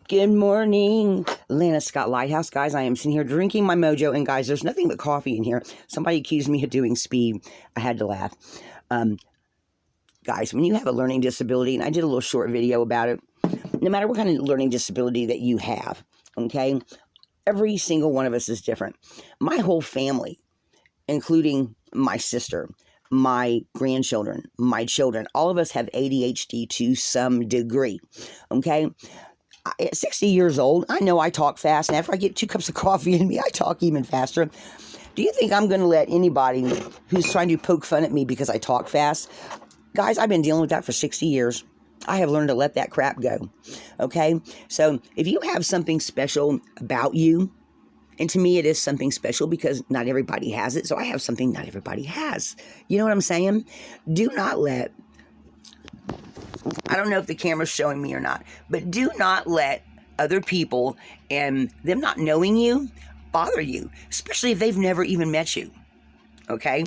Good morning, Lana Scott Lighthouse. Guys, I am sitting here drinking my mojo, and guys, there's nothing but coffee in here. Somebody accused me of doing speed. I had to laugh. Guys, when you have a learning disability, and I did a little short video about it, no matter what kind of learning disability that you have, okay, every single one of us is different. My whole family, including my sister, my grandchildren, my children, all of us have ADHD to some degree, okay? At 60 years old, I know I talk fast, and after I get 2 cups of coffee in me, I talk even faster. Do you think I'm going to let anybody who's trying to poke fun at me because I talk fast? Guys, I've been dealing with that for 60 years. I have learned to let that crap go, okay? So if you have something special about you, and to me it is something special because not everybody has it, so I have something not everybody has. You know what I'm saying? Do not let... I don't know if the camera's showing me or not, but do not let other people and them not knowing you bother you, especially if they've never even met you, okay?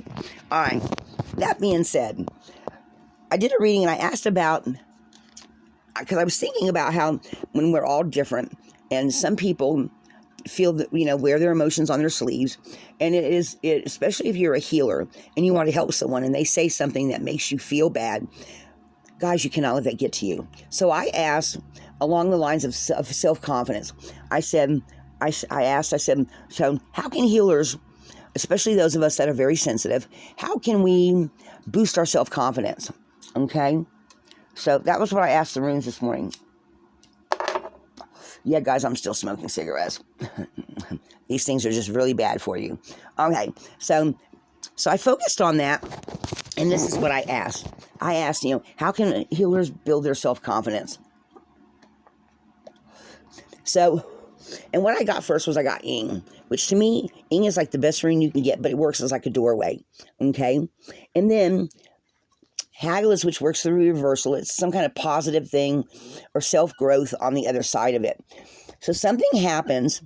All right, that being said, I did a reading and I asked about, because I was thinking about how when we're all different and some people feel that, wear their emotions on their sleeves, and especially if you're a healer and you want to help someone and they say something that makes you feel bad, guys, you cannot let that get to you. So I asked along the lines of self-confidence. I said, so how can healers, especially those of us that are very sensitive, how can we boost our self-confidence? Okay? So that was what I asked the rooms this morning. Yeah, guys, I'm still smoking cigarettes. These things are just really bad for you. Okay, so I focused on that, and this is what I asked. I asked, how can healers build their self-confidence? So, and what I got first was I got Ing, which to me, Ing is like the best ring you can get, but it works as like a doorway, okay? And then Haggle is, which works through reversal. It's some kind of positive thing or self-growth on the other side of it. So something happens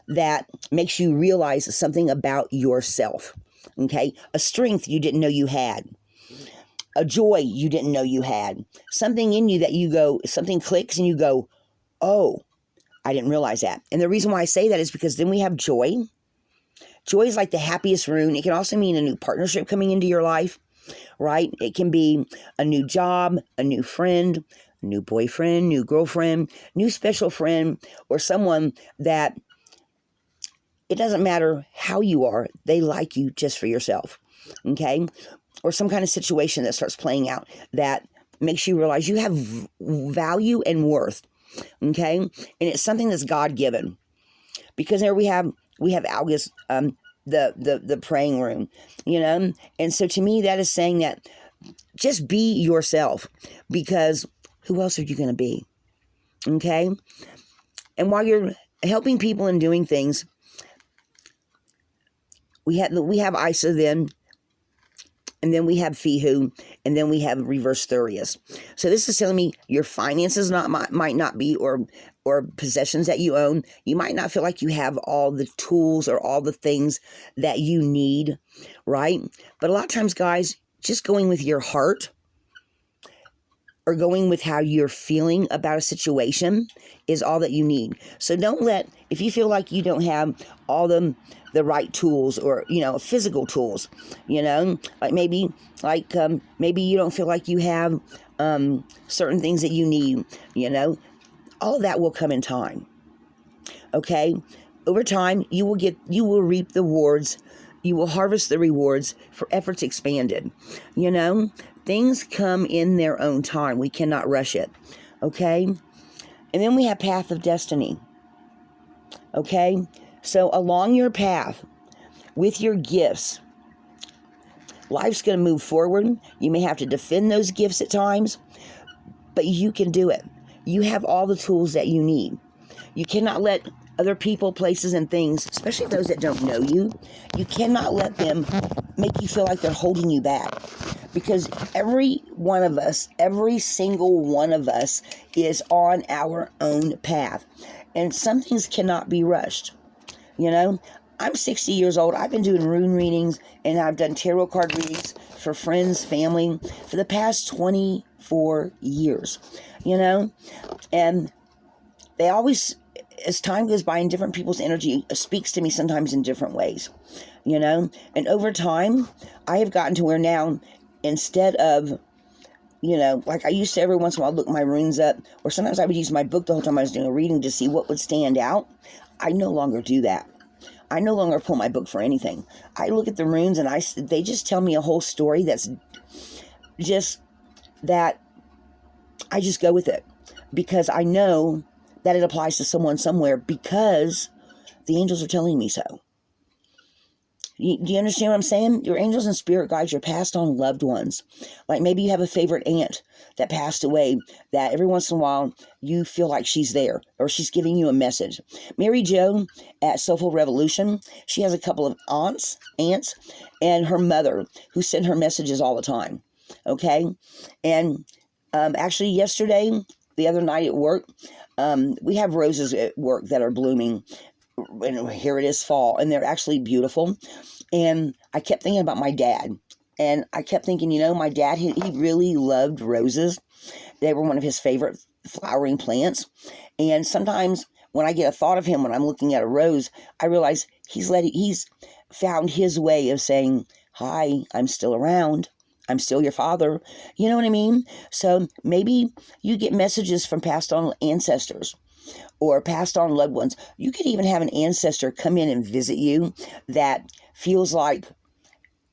that makes you realize something about yourself, okay? A strength you didn't know you had. A joy you didn't know you had. Something in you that you go, something clicks and you go, oh, I didn't realize that. And the reason why I say that is because then we have joy. Joy is like the happiest rune. It can also mean a new partnership coming into your life, right? It can be a new job, a new friend, a new boyfriend, new girlfriend, new special friend, or someone that it doesn't matter how you are, they like you just for yourself, okay? Or some kind of situation that starts playing out that makes you realize you have value and worth, okay? And it's something that's God-given. Because there we have August, the praying room, And so to me, that is saying that just be yourself, because who else are you going to be, okay? And while you're helping people and doing things, we have Isa then, and then we have Fihu, and then we have reverse Thurius. So this is telling me your finances might not be, or possessions that you own. You might not feel like you have all the tools or all the things that you need, right? But a lot of times, guys, just going with your heart or going with how you're feeling about a situation is all that you need. So don't if you feel like you don't have all the right tools, or, physical tools, like maybe you don't feel like you have certain things that you need, all of that will come in time. Okay? Over time, you will reap the rewards. You will harvest the rewards for efforts expanded. Things come in their own time. We cannot rush it. Okay? And then we have Path of Destiny. Okay? So along your path, with your gifts, life's going to move forward. You may have to defend those gifts at times, but you can do it. You have all the tools that you need. You cannot let other people, places, and things, especially those that don't know you, you cannot let them make you feel like they're holding you back. Because every one of us, every single one of us is on our own path. And some things cannot be rushed. I'm 60 years old. I've been doing rune readings, and I've done tarot card readings for friends, family, for the past 24 years, And they always, as time goes by and different people's energy speaks to me sometimes in different ways, you know? And over time, I have gotten to where now, instead of, you know, like I used to every once in a while look my runes up, or sometimes I would use my book the whole time I was doing a reading to see what would stand out. I no longer do that. I no longer pull my book for anything. I look at the runes and they just tell me a whole story that's just that I just go with it because I know that it applies to someone somewhere because the angels are telling me so. Do you understand what I'm saying? Your angels and spirit guides, your passed on loved ones. Like maybe you have a favorite aunt that passed away that every once in a while you feel like she's there or she's giving you a message. Mary Jo at Soulful Revolution, she has a couple of aunts, and her mother who send her messages all the time. Okay? And actually yesterday, the other night at work, we have roses at work that are blooming. And here it is fall, and they're actually beautiful. And I kept thinking about my dad, and I kept thinking, you know, my dad, he really loved roses. They were one of his favorite flowering plants. And sometimes when I get a thought of him when I'm looking at a rose, I realize he's found his way of saying, hi, I'm still around. I'm still your father. You know what I mean? So maybe you get messages from passed on ancestors or passed on loved ones. You could even have an ancestor come in and visit you that feels like,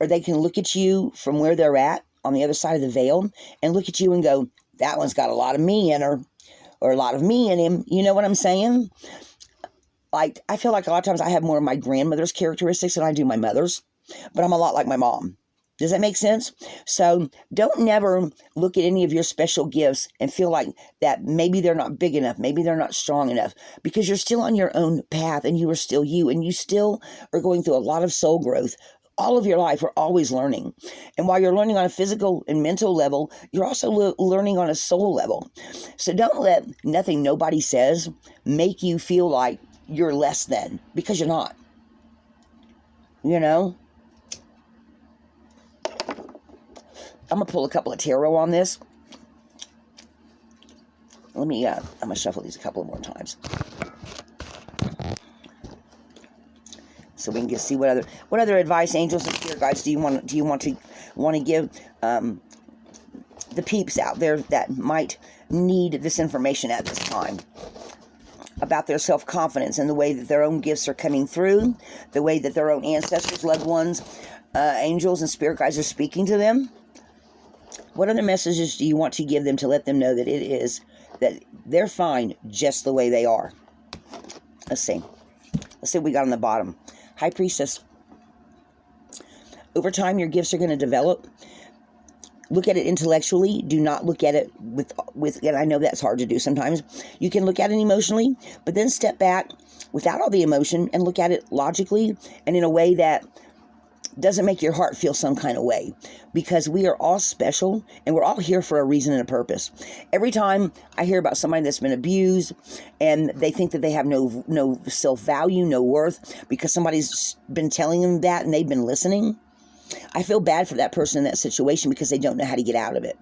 or they can look at you from where they're at on the other side of the veil and look at you and go, that one's got a lot of me in her, or a lot of me in him. You know what I'm saying? Like, I feel like a lot of times I have more of my grandmother's characteristics than I do my mother's, but I'm a lot like my mom. Does that make sense? So don't never look at any of your special gifts and feel like that maybe they're not big enough, maybe they're not strong enough, because you're still on your own path and you are still you, and you still are going through a lot of soul growth. All of your life, we're always learning. And while you're learning on a physical and mental level, you're also learning on a soul level. So don't let nothing nobody says make you feel like you're less than, because you're not. You know? I'm going to pull a couple of tarot on this. I'm going to shuffle these a couple more times. So we can just see what other advice, angels and spirit guides, do you want to give the peeps out there that might need this information at this time about their self-confidence and the way that their own gifts are coming through, the way that their own ancestors, loved ones, angels and spirit guides are speaking to them. What other messages do you want to give them to let them know that that they're fine just the way they are? Let's see what we got on the bottom. High Priestess. Over time, your gifts are going to develop. Look at it intellectually. Do not look at it with, and I know that's hard to do sometimes. You can look at it emotionally, but then step back without all the emotion and look at it logically and in a way that doesn't make your heart feel some kind of way, because we are all special and we're all here for a reason and a purpose. Every time I hear about somebody that's been abused and they think that they have no self-value, no worth, because somebody's been telling them that and they've been listening, I feel bad for that person in that situation because they don't know how to get out of it.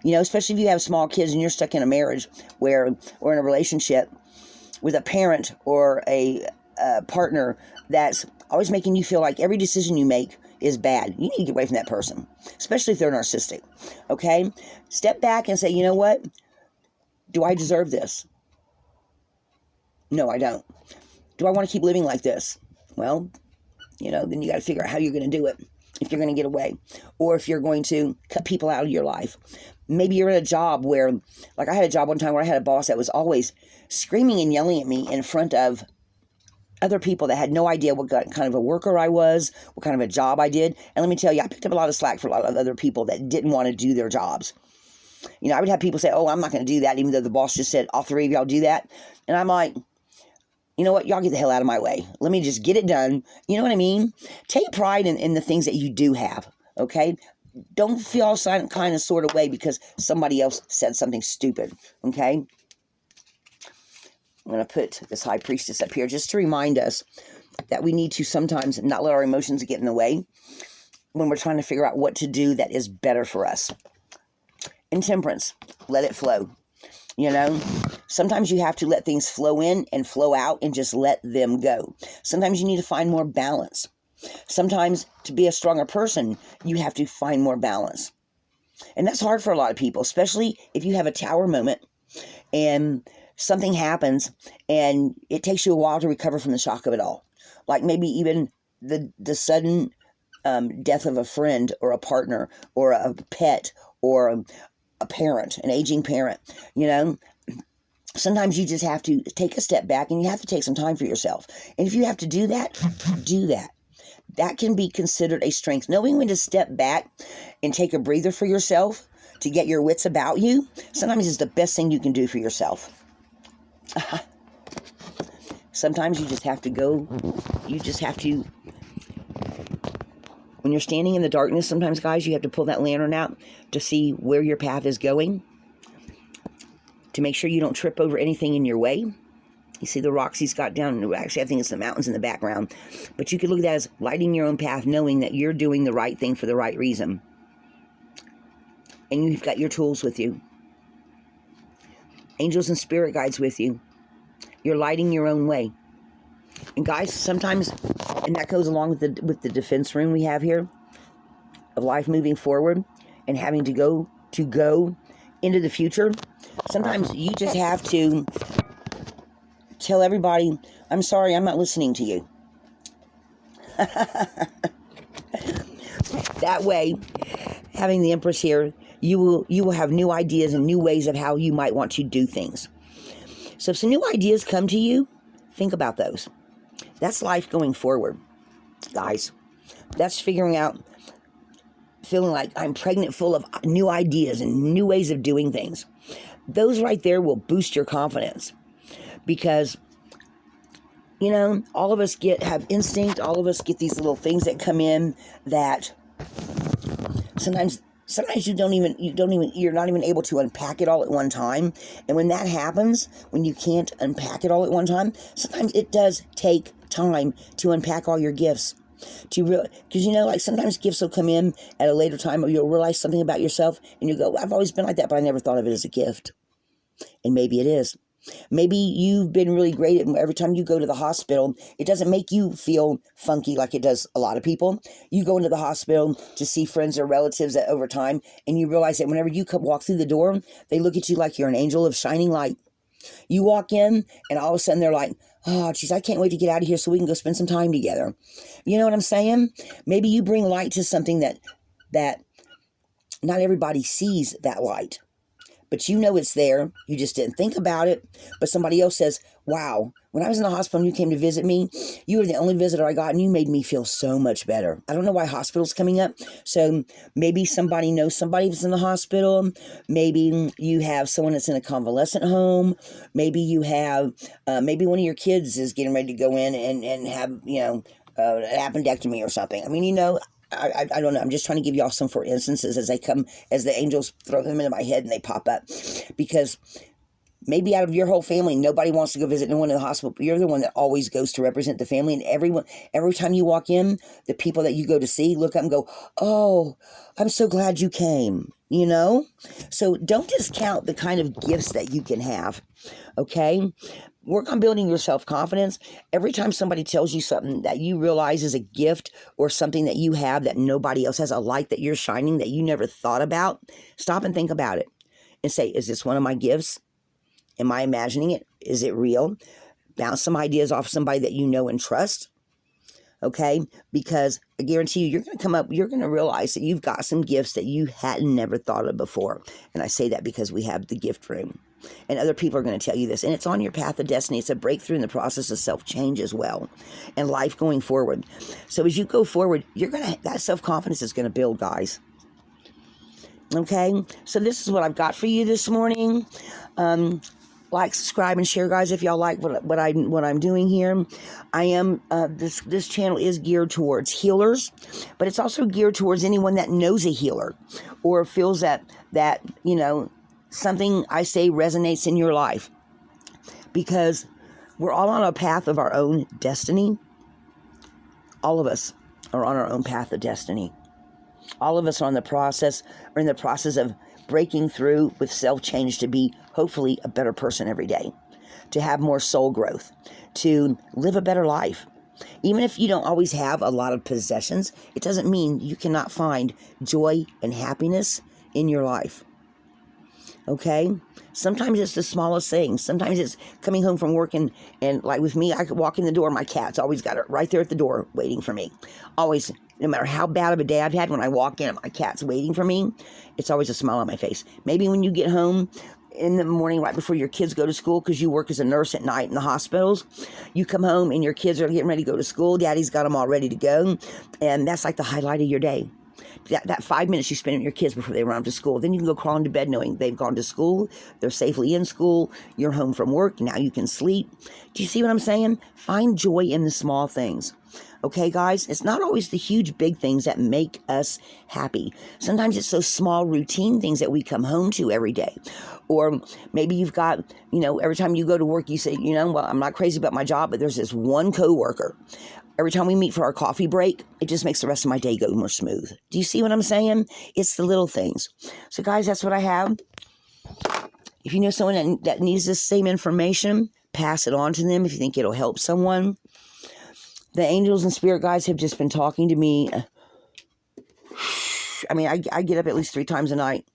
You know, especially if you have small kids and you're stuck in a marriage or in a relationship with a parent or a partner that's always making you feel like every decision you make is bad. You need to get away from that person, especially if they're narcissistic. Okay? Step back and say, you know what? Do I deserve this? No, I don't. Do I want to keep living like this? Well, you know, then you got to figure out how you're going to do it. If you're going to get away, or if you're going to cut people out of your life. Maybe you're in a job where, like I had a job one time where I had a boss that was always screaming and yelling at me in front of other people that had no idea what kind of a worker I was, what kind of a job I did. And let me tell you, I picked up a lot of slack for a lot of other people that didn't want to do their jobs. You know, I would have people say, oh, I'm not going to do that, even though the boss just said, all three of y'all do that. And I'm like, you know what? Y'all get the hell out of my way. Let me just get it done. You know what I mean? Take pride in the things that you do have, okay? Don't feel some kind of sort of way because somebody else said something stupid, okay? I'm going to put this High Priestess up here just to remind us that we need to sometimes not let our emotions get in the way when we're trying to figure out what to do that is better for us. In Temperance, let it flow. You know, Sometimes you have to let things flow in and flow out and just let them go. Sometimes you need to find more balance. Sometimes to be a stronger person, you have to find more balance. And that's hard for a lot of people, especially if you have a tower moment and something happens and it takes you a while to recover from the shock of it all. Like maybe even the sudden death of a friend or a partner or a pet or a parent, an aging parent, you know. Sometimes you just have to take a step back and you have to take some time for yourself. And if you have to do that, do that. That can be considered a strength. Knowing when to step back and take a breather for yourself to get your wits about you, sometimes is the best thing you can do for yourself. Sometimes you just have to go. You just have to, when you're standing in the darkness, sometimes, guys, you have to pull that lantern out to see where your path is going, to make sure you don't trip over anything in your way. You see the rocks he's got down. Actually, I think it's the mountains in the background. But you could look at that as lighting your own path, knowing that you're doing the right thing for the right reason. And you've got your tools with you. Angels and spirit guides with you. You're lighting your own way. And guys, sometimes, and that goes along with the defense room we have here, of life moving forward and having to go into the future. Sometimes you just have to tell everybody, I'm sorry, I'm not listening to you. That way, having the Empress here, you will have new ideas and new ways of how you might want to do things. So if some new ideas come to you, think about those. That's life going forward, guys. That's figuring out, feeling like I'm pregnant full of new ideas and new ways of doing things. Those right there will boost your confidence. Because, you know, all of us have instinct. All of us get these little things that come in that sometimes you're not even able to unpack it all at one time. And when that happens, when you can't unpack it all at one time, sometimes it does take time to unpack all your gifts. Because, you know, like sometimes gifts will come in at a later time, or you'll realize something about yourself and you go, I've always been like that, but I never thought of it as a gift. And maybe it is. Maybe you've been really great at every time you go to the hospital, it doesn't make you feel funky like it does a lot of people. You go into the hospital to see friends or relatives over time, and you realize that whenever you walk through the door, they look at you like you're an angel of shining light. You walk in, and all of a sudden they're like, oh, geez, I can't wait to get out of here so we can go spend some time together. You know what I'm saying? Maybe you bring light to something that not everybody sees that light. But you know it's there. You just didn't think about it. But somebody else says, wow, when I was in the hospital and you came to visit me, you were the only visitor I got and you made me feel so much better. I don't know why hospital's coming up. So maybe somebody knows somebody that's in the hospital. Maybe you have someone that's in a convalescent home. Maybe you have, maybe one of your kids is getting ready to go in and have, you know, an appendectomy or something. I mean, you know, I don't know. I'm just trying to give y'all some for instances as they come, as the angels throw them into my head and they pop up. Because maybe out of your whole family, nobody wants to go visit no one in the hospital, but you're the one that always goes to represent the family. And every time you walk in, the people that you go to see look up and go, oh, I'm so glad you came, you know? So don't discount the kind of gifts that you can have, okay? Work on building your self-confidence. Every time somebody tells you something that you realize is a gift or something that you have that nobody else has, a light that you're shining that you never thought about, stop and think about it and say, is this one of my gifts? Am I imagining it? Is it real? Bounce some ideas off somebody that you know and trust, okay? Because I guarantee you, you're going to come up, you're going to realize that you've got some gifts that you hadn't never thought of before. And I say that because we have the gift room. And other people are going to tell you this. And it's on your path of destiny. It's a breakthrough in the process of self-change as well. And life going forward. So as you go forward, that self-confidence is going to build, guys. Okay? So this is what I've got for you this morning. Like, subscribe, and share, guys, if y'all like what I'm doing here. I am this channel is geared towards healers, but it's also geared towards anyone that knows a healer or feels that you know, something I say resonates in your life, because we're all on a path of our own destiny. All of us are on our own path of destiny. All of us are in the process of breaking through with self-change to be hopefully a better person every day, to have more soul growth, to live a better life. Even if you don't always have a lot of possessions, it doesn't mean you cannot find joy and happiness in your life. Okay? Sometimes it's the smallest things. Sometimes it's coming home from work and like with me, I could walk in the door, my cat's always got it right there at the door waiting for me. Always, no matter how bad of a day I've had, when I walk in and my cat's waiting for me, it's always a smile on my face. Maybe when you get home in the morning right before your kids go to school, because you work as a nurse at night in the hospitals, you come home and your kids are getting ready to go to school, daddy's got them all ready to go, and that's like the highlight of your day. That 5 minutes you spend with your kids before they run off to school. Then you can go crawl into bed knowing they've gone to school, they're safely in school, you're home from work, now you can sleep. Do you see what I'm saying? Find joy in the small things. Okay, guys? It's not always the huge, big things that make us happy. Sometimes it's those small, routine things that we come home to every day. Or maybe you've got, every time you go to work, you say, well, I'm not crazy about my job, but there's this one coworker. Every time we meet for our coffee break, it just makes the rest of my day go more smooth. Do you see what I'm saying? It's the little things. So, guys, that's what I have. If you know someone that needs this same information, pass it on to them if you think it'll help someone. The angels and spirit guides have just been talking to me. I mean, I get up at least 3 times a night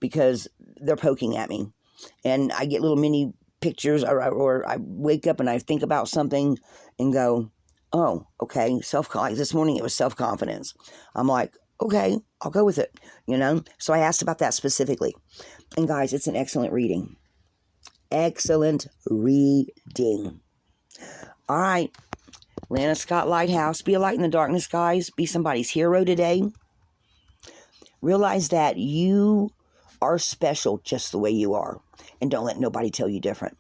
because they're poking at me. And I get little mini pictures, or I wake up and I think about something and go, oh, okay, like this morning it was self-confidence. I'm like, okay, I'll go with it, So I asked about that specifically. And guys, it's an excellent reading. Excellent reading. All right. Lana Scott Lighthouse. Be a light in the darkness, guys. Be somebody's hero today. Realize that you are special just the way you are. And don't let nobody tell you different.